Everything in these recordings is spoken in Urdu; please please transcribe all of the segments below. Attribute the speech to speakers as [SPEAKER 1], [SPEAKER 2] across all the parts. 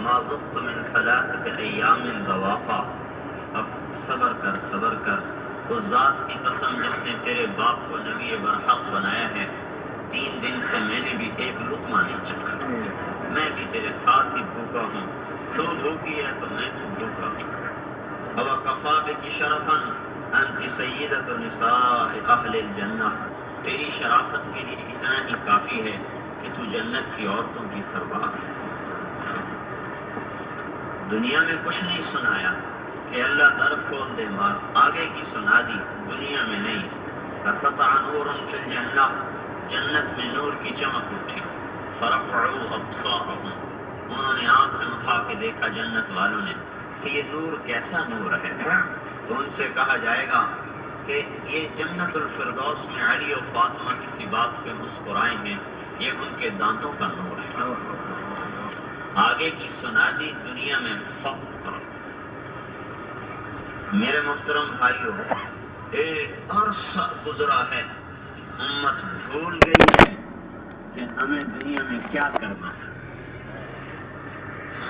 [SPEAKER 1] ما ذقت من ثلاثة أيام ذواقا، اب صبر کر اس ذات کی قسم جس نے تیرے باپ کو نبی برحق بنایا ہے، 3 دن سے میں نے بھی ایک لقمہ نہیں چکھا، میں بھی تیرے ساتھ ہی بھوکا ہوں، تو بھوکی ہے تو میں تو بھوکا ہوں۔ وَكَفَى بِكِ شَرَفًا أَنْتِ سَيِّدَةُ نِسَاءِ أَهْلِ الْجَنَّةِ، تیری شرافت کے لیے اتنا ہی کافی ہے کہ تو جنت کی عورتوں کی سربراہ ہے۔ دنیا میں کچھ نہیں سنایا کہ اللہ در کھول دے بات، آگے کی سنا دی، دنیا میں نہیں۔ فَسَطَعَ نُورٌ فِي الْجَنَّةِ، جنت میں نور کی چمک اٹھی۔ فَرَفَعُوا أَبْصَارَهُمْ، انہوں نے آنکھیں اٹھا کے دیکھا جنت والوں نے کہ یہ نور کیسا نور ہے، تو ان سے کہا جائے گا کہ یہ جنت الفردوس میں علی و فاطمہ کسی بات پہ مسکرائے ہیں، یہ ان کے دانتوں کا نور ہے۔ آگے کی سنا دی، دنیا میں فخر۔ میرے محترم بھائیوں، ایک عرصہ گزرا ہے، امت بھول گئی ہے کہ ہمیں دنیا میں کیا کرنا ہے۔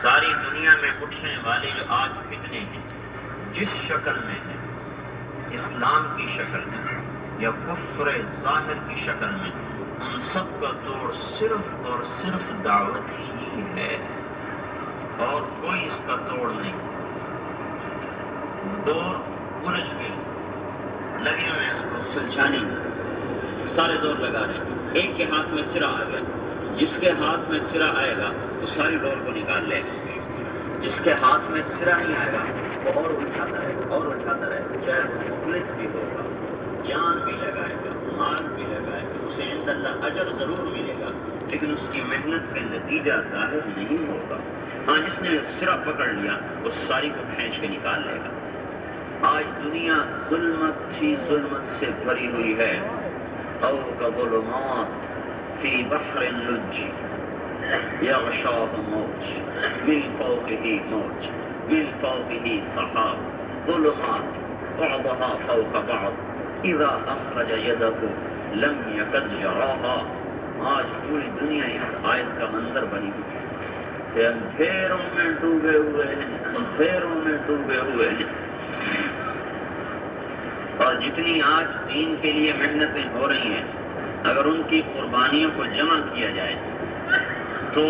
[SPEAKER 1] ساری دنیا میں اٹھنے والے جو آج فتنے ہیں، جس شکل میں ہیں، اسلام کی شکل میں یا کفر ظاہر کی شکل میں، ان سب کا توڑ صرف اور صرف دعوت ہی ہے، اور کوئی اس کا توڑ نہیں۔ دور الجھ گئے، لگے ہوئے اس کو سلجھانے، سارے دور لگا رہے ہیں۔ ایک کے ہاتھ میں سرا آ گیا، جس کے ہاتھ میں سرا آئے گا وہ ساری ڈور کو نکال لے گا، جس کے ہاتھ میں سرا نہیں آئے گا وہ اور اٹھاتا رہے چاہے پولیس بھی ہوگا، جان بھی لگائے گا، مال بھی لگائے گا، اسے عند اللہ اجر ضرور ملے گا، لیکن اس کی محنت کا نتیجہ ظاہر نہیں ہوگا۔ ہاں، جس نے سرا پکڑ لیا وہ ساری کو کھینچ کے نکال لے گا۔ آج دنیا ظلمت ہی ظلمت سے بھری ہوئی ہے، او کظلمات فی بحر اللج یغشاہ موج من فوقہ موج من فوقہ سحاب ظلمات بعضها فوق بعض اذا اخرج یدہ لم یکد یراہا۔ آج پوری دنیا اس آیت کا منظر بنی ہوئی ہے کہ اندھیروں میں ڈوبے ہوئے ہیں، اور جتنی آج دین کے لیے محنتیں ہو رہی ہیں، اگر ان کی قربانیوں کو جمع کیا جائے تو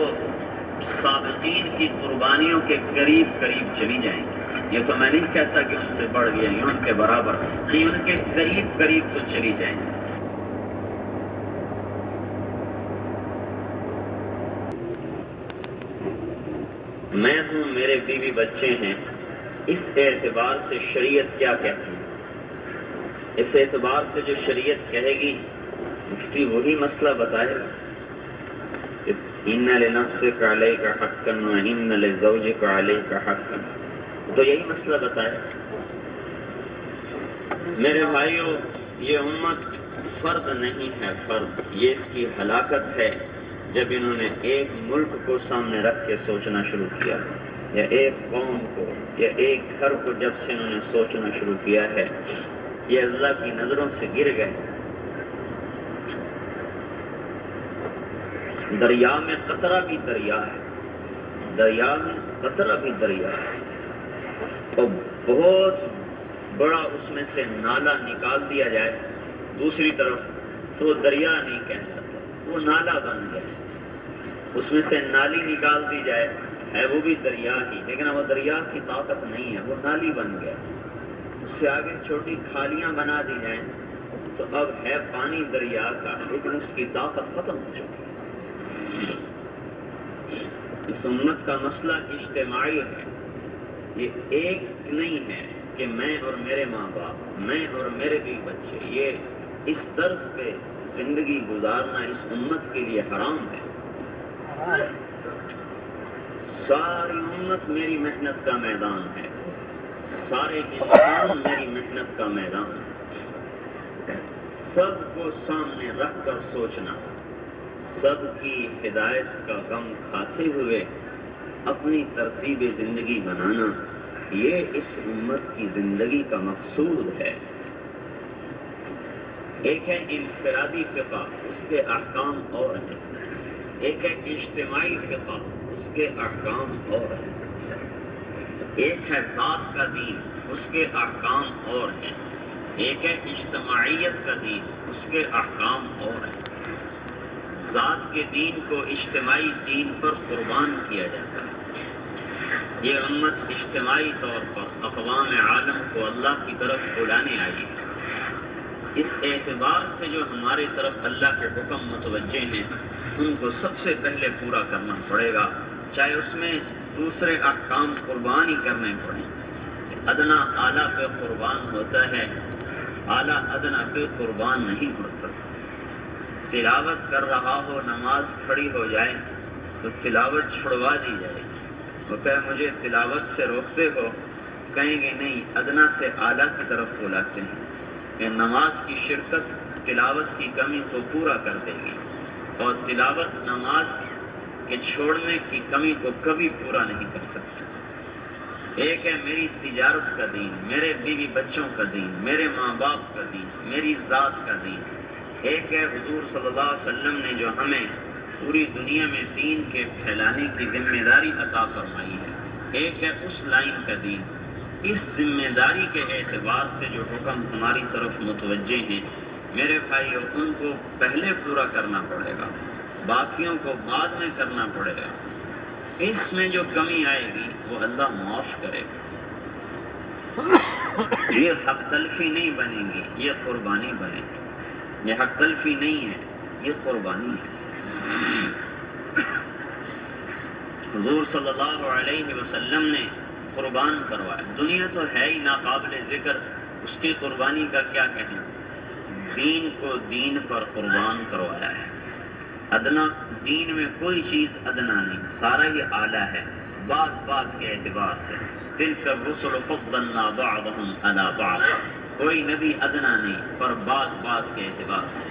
[SPEAKER 1] سابقین کی قربانیوں کے قریب چلی جائیں گی۔ یہ تو میں نہیں کہتا کہ ان سے بڑھ گیا یا ان کے برابر، کہ ان کے قریب تو چلی جائیں گی۔ میں ہوں، میرے بیوی بچے ہیں، اس اعتبار سے شریعت کیا کہتی ہے؟ اس اعتبار سے جو شریعت کہے گی مفتی وہی مسئلہ بتائے گا۔ ان لنفسک علیک حقا وان لزوجک علیک حقا، تو یہی مسئلہ بتائے گا۔ میرے بھائیوں، یہ امت فرد نہیں ہے، فرد، یہ اس کی ہلاکت ہے جب انہوں نے ایک ملک کو سامنے رکھ کے سوچنا شروع کیا، یا ایک قوم کو یا ایک گھر کو جب سے انہوں نے سوچنا شروع کیا ہے، یہ اللہ کی نظروں سے گر گئے۔ دریا میں قطرہ بھی دریا ہے، دریا میں قطرہ بھی دریا ہے، اور بہت بڑا اس میں سے نالا نکال دیا جائے دوسری طرف تو وہ دریا نہیں کہہ سکتا، وہ نالا بن گیا۔ اس میں سے نالی نکال دی جائے ہے وہ بھی دریا ہی، لیکن وہ دریا کی طاقت نہیں ہے، وہ نالی بن گیا۔ اس سے آگے چھوٹی کھالیاں بنا دی جائیں تو اب ہے پانی دریا کا، لیکن اس کی طاقت ختم ہو چکی ہے۔ اس امت کا مسئلہ اجتماعی ہے، یہ ایک نہیں ہے کہ میں اور میرے ماں باپ، میں اور میرے بھی بچے، یہ اس طرز پہ زندگی گزارنا اس امت کے لیے حرام ہے۔ ساری امت میری محنت کا میدان ہے، سارے انسان میری محنت کا میدان ہے۔ سب کو سامنے رکھ کر سوچنا، سب کی ہدایت کا غم کھاتے ہوئے اپنی ترتیب زندگی بنانا، یہ اس امت کی زندگی کا مقصود ہے۔ ایک ہے انفرادی فقہ، اس کے احکام اور ہیں، ایک ہے اجتماعی فقہ، اس کے احکام اور ہیں. ایک ہے ذات کا دین، اس کے احکام اور ہیں. ایک ہے اجتماعیت کا دین، اس کے احکام اور ہیں. ذات کے دین کو اجتماعی دین پر قربان کیا جاتا ہے. یہ امت اجتماعی طور پر اقوام عالم کو اللہ کی طرف بلانے آئی ہے. اس اعتبار سے جو ہمارے طرف اللہ کے حکم متوجہ ہیں ان کو سب سے پہلے پورا کرنا پڑے گا، چاہے اس میں دوسرے احکام قربان ہی کرنے پڑیں. ادنا اعلیٰ پہ قربان ہوتا ہے، اعلیٰ ادنا پہ قربان نہیں ہوتا. تلاوت کر رہا ہو، نماز کھڑی ہو جائے تو تلاوت چھڑوا دی جائے. وہ کہے مجھے تلاوت سے روکتے ہو، کہیں گے نہیں، ادنا سے اعلیٰ کی طرف بلاتے ہیں. کہ نماز کی شرکت تلاوت کی کمی کو پورا کر دے گی، اور تلاوت نماز کے چھوڑنے کی کمی کو کبھی پورا نہیں کر سکتی. ایک ہے میری تجارت کا دین، میرے بیوی بچوں کا دین، میرے ماں باپ کا دین، میری ذات کا دین. ایک ہے حضور صلی اللہ علیہ وسلم نے جو ہمیں پوری دنیا میں دین کے پھیلانے کی ذمہ داری عطا فرمائی ہے. ایک ہے اس لائن کا دین. اس ذمہ داری کے اعتبار سے جو حکم ہماری طرف متوجہ ہیں میرے بھائیو، ان کو پہلے پورا کرنا پڑے گا، باقیوں کو بعد میں کرنا پڑے گا. اس میں جو کمی آئے گی وہ اللہ معاف کرے گا. یہ حق تلفی نہیں بنے گی، یہ قربانی بنے گی. یہ حق تلفی نہیں ہے، یہ قربانی ہے. حضور صلی اللہ علیہ وسلم نے قربان کروایا. دنیا تو ہے ہی ناقابل ذکر، اس کی قربانی کا کیا کہنا. دین کو دین پر قربان کروایا ہے. ادنا دین میں کوئی چیز ادنا نہیں، سارا یہ اعلیٰ ہے. بات کے اعتبار سے تلک الرسل فضلنا بعضهم علی بعض. کوئی نبی ادنا نہیں، پر بات کے اعتبار سے.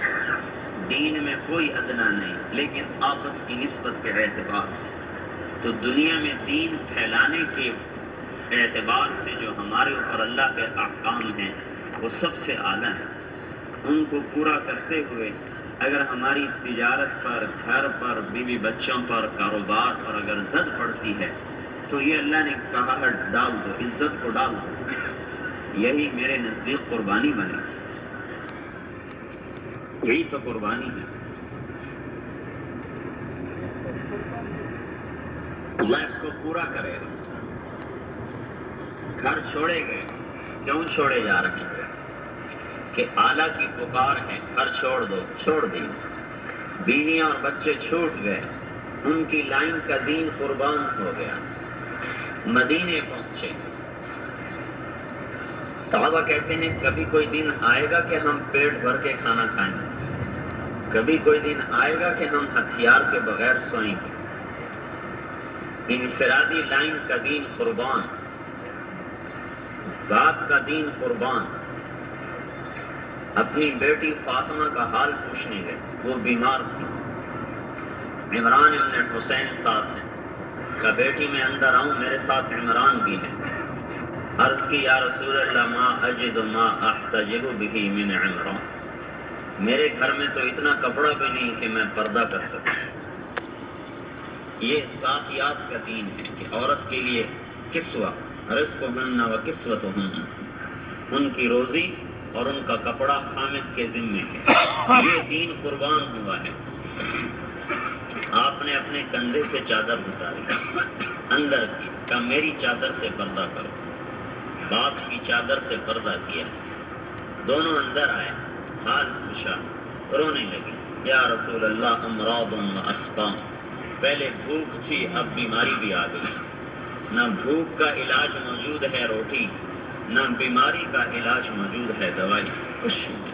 [SPEAKER 1] دین میں کوئی ادنا نہیں، لیکن آپس کی نسبت کے اعتبار سے. تو دنیا میں دین پھیلانے کے اعتبار سے جو ہمارے اوپر اللہ کے احکام ہیں وہ سب سے اعلیٰ ہیں. ان کو پورا کرتے ہوئے اگر ہماری تجارت پر، گھر پر، بیوی بچوں پر، کاروبار پر اگر زد پڑتی ہے تو یہ اللہ نے کہا ہے ڈال دو، عزت کو ڈال دو. یہی میرے نزدیک قربانی بنے. یہی تو قربانی ہے. اللہ اس کو پورا کرے گا. گھر چھوڑے گئے، کیوں چھوڑے جا رہے ہیں؟ کہ اعلیٰ کی پکار ہے، گھر چھوڑ دو، چھوڑ دی. بیویاں اور بچے چھوٹ گئے، ان کی لائن کا دین قربان ہو گیا. مدینے پہنچے. صحابہ کہتے ہیں کبھی کوئی دن آئے گا کہ ہم پیٹ بھر کے کھانا کھائیں گے، کبھی کوئی دن آئے گا کہ ہم ہتھیار کے بغیر سوئیں گے. انفرادی لائن کا دین قربان، ذات کا دین قربان. اپنی بیٹی فاطمہ کا حال پوچھنے گئے، وہ بیمار تھی. عمران ابن حسین ساتھ ہیں. کہا بیٹی میں اندر آؤں، میرے ساتھ عمران بھی ہے. عرض کی یا رسول اللہ ما اجد ما احتجب به من عمران. میرے گھر میں تو اتنا کپڑا بھی نہیں کہ میں پردہ کر سکوں. یہ ذاتیات کا دین ہے کہ عورت کے لیے کسوہ، رزقہن و کسوتہن، ان کی روزی اور ان کا کپڑا خامد کے ذمے ہے. یہ دین قربان ہوا ہے. آپ نے اپنے کندھے سے چادر اتاری، اندر کی، کہا میری چادر سے پردہ کرو. باپ کی چادر سے پردہ کیا. دونوں اندر آئے، حال پوچھا، رونے لگے. یا رسول اللہ امراض و اسقام. پہلے بھوک تھی، اب بیماری بھی آ گئی. نہ بھوک کا علاج موجود ہے روٹی، نہ بیماری کا علاج موجود ہے دوائی. کچھ نہیں.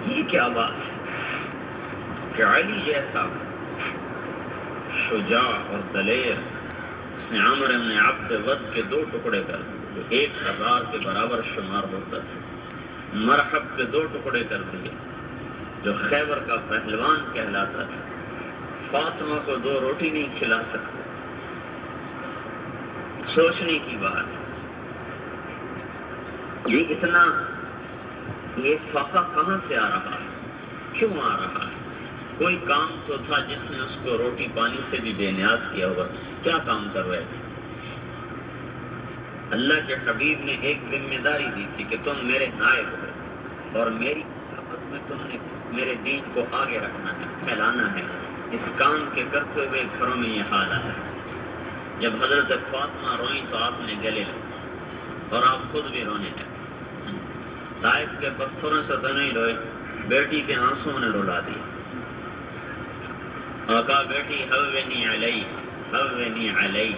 [SPEAKER 1] یہ کیا بات ہے کہ علی جیسا شجاع اور دلیر، اس نے عمرو بن عبد ود کے 2 ٹکڑے کر دیے جو 1000 کے برابر شمار ہوتا تھا. مرحب کے 2 ٹکڑے کر دیے جو خیبر کا پہلوان کہلاتا تھا. فاطمہ کو 2 روٹی نہیں کھلا سکتے. سوچنے کی بات. یہ فقہ کہاں سے آ رہا ہے؟ کیوں آ رہا ہے؟ کوئی کام تو تھا جس نے اس کو روٹی پانی سے بھی بے نیاز کیا ہوگا. کیا کام کر رہے تھے؟ اللہ کے حبیب نے ایک ذمہ داری دی تھی کہ تم میرے نائب ہو اور میری خدمت میں تم نے میرے دین کو آگے رکھنا ہے، پھیلانا ہے. اس کام کے کرتے ہوئے گھروں میں یہ حال آیا. جب حضرت فاطمہ روئی تو آپ نے گلے لگا اور آپ خود بھی رونے لگے. طائف کے پتھروں سے تو نہیں روئے، بیٹی کے آنسوں نے رلا دیا اور کہا بیٹی ہوینی علی ہوینی علی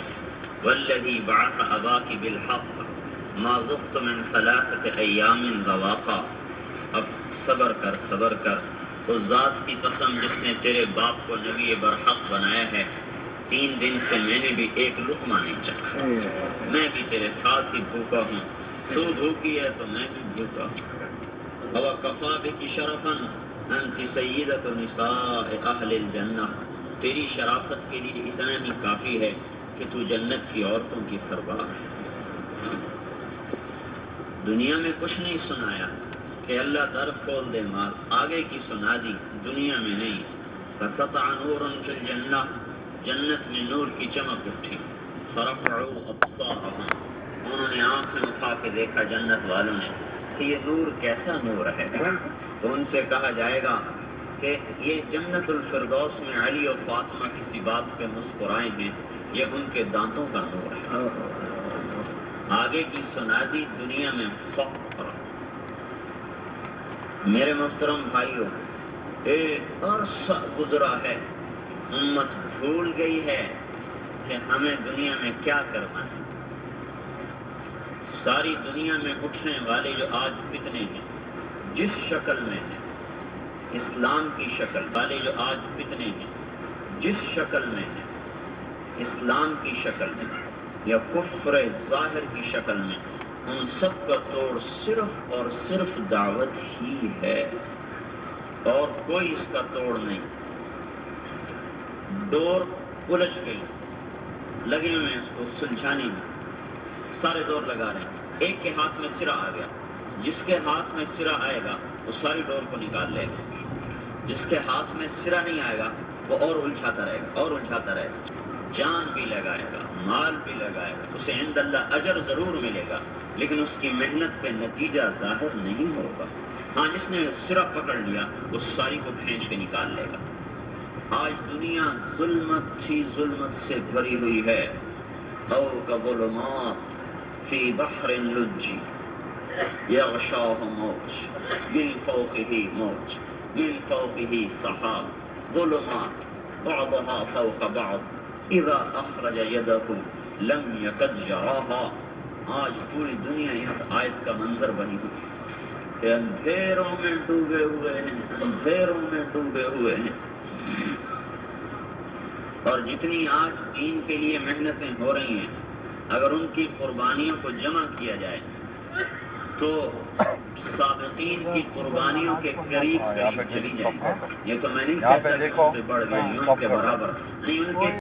[SPEAKER 1] والذی بعث اباک بالحق ما ذقت من ثلاثة ایام ذواقا. اب صبر کر اس ذات کی قسم جس نے تیرے باپ کو نبی برحق بنایا ہے، 3 دن سے میں نے بھی ایک لقمہ نہیں چکھا. میں بھی تیرے ساتھ ہی بھوکا ہوں، تو بھوکی ہے تو میں بھی بھوکا ہوں. وَكَفَى بِكِ شَرَفًا أَنْتِ سَيِّدَةُ نِسَاءِ أَهْلِ الْجَنَّةِ. تیری شرافت کے لیے اتنا ہی کافی ہے کہ تو جنت کی عورتوں کی سربراہ ہے. دنیا میں کچھ نہیں سنایا کہ اللہ در کھول دے مال، آگے کی سنا دی، دنیا میں نہیں. فَسَطَعَ نُورٌ فِي الْجَنَّةِ. جنت میں نور کی چمک اٹھی. فَرَفَعُوا أَبْصَارَهُمْ. انہوں نے آنکھیں اٹھا کے دیکھا جنت والوں نے کہ یہ نور کیسا نور ہے. تو ان سے کہا جائے گا کہ یہ جنت الفردوس میں علی اور فاطمہ کسی بات پہ مسکرائے ہیں، یہ ان کے دانتوں کا نور ہے. آگے کی سنا دی، دنیا میں فخر. میرے محترم بھائیوں، ایک عرصہ گزرا ہے، امت بھول گئی ہے کہ ہمیں دنیا میں کیا کرنا ہے. ساری دنیا میں اٹھنے والے جو آج فتنے ہیں، جس شکل میں ہیں، اسلام کی شکل والے جو آج فتنے ہیں، جس شکل میں ہیں، اسلام کی شکل میں یا کفر ظاہر کی شکل میں، ان سب کا توڑ صرف اور صرف دعوت ہی ہے اور کوئی اس کا توڑ نہیں. ڈور الجھ گئی، لگے ہوئے اس کو سلجھانے میں، سارے زور لگا رہے ہیں. ایک کے ہاتھ میں سرا آ گیا، جس کے ہاتھ میں سرا آئے گا وہ ساری ڈور کو نکال لے گا. جس کے ہاتھ میں سرا نہیں آئے گا وہ اور الجھاتا رہے گا اور الجھاتا رہے گا. جان بھی لگائے گا، مال بھی لگائے گا، اسے عند اللہ اجر ضرور ملے گا، لیکن اس کی محنت پہ نتیجہ ظاہر نہیں ہوگا. ہاں، جس نے سرا پکڑ لیا وہ ساری کو کھینچ کے نکال لے گا. آج دنیا ظلمت ہی ظلمت سے بھری ہوئی ہے. او کظلمات فی بحر لج یغشاہ موج من فوقہ موج من فوقہ سحاب ظلمات بعضها فوق بعض اذا اخرج یدہ لم یکد یراها. آج پوری دنیا اس آیت کا منظر بنی ہوئی کہ اندھیروں میں ڈوبے ہوئے ہیں، اندھیروں میں ڈوبے ہوئے ہیں. اور جتنی آج دین کے لیے محنتیں ہو رہی ہیں، اگر ان کی قربانیوں کو جمع کیا جائے تو سابقین کی قربانیوں کے قریب چلی جائے. یہ تو میں نہیں کہتا کہ ان سے بڑھ گئی، ان کے برابر نہیں، ان کے